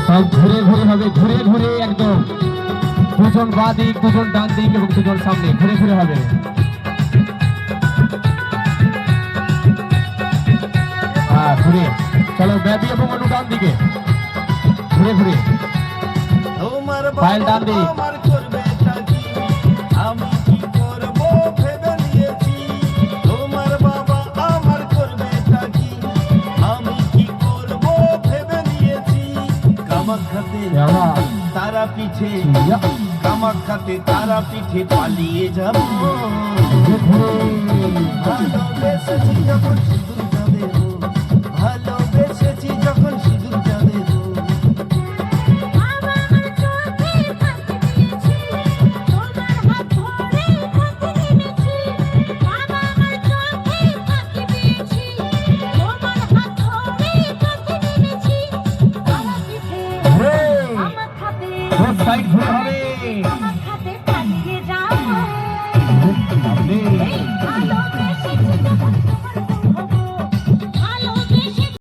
সব ঘুরে ঘুরে হবে, ঘুরে ঘুরে একদম দুজন বাঁ দিক, দুজন ডান দিক এবং দুজন সামনে ঘুরে ঘুরে হবে। হ্যাঁ ঘুরে চলো, বেবি এবং অনু ডান দিকে ঘুরে ঘুরে, পায়েল ডান দিক। আমি কি করব ভেবে নিয়েছি, তোমার বাবা আমার করবে কি, আমি কি করব ভেবে নিয়েছি। কামাখ্যাতে তারা পিঠে, কামাখ্যাতে তারা পিঠে পালিয়ে যাব। ভালোবেসেছি যখন সিঁদুরটা দেব, ভালোবেসেছি যখন সিঁদুরটা দেব। সাইড ঘুরে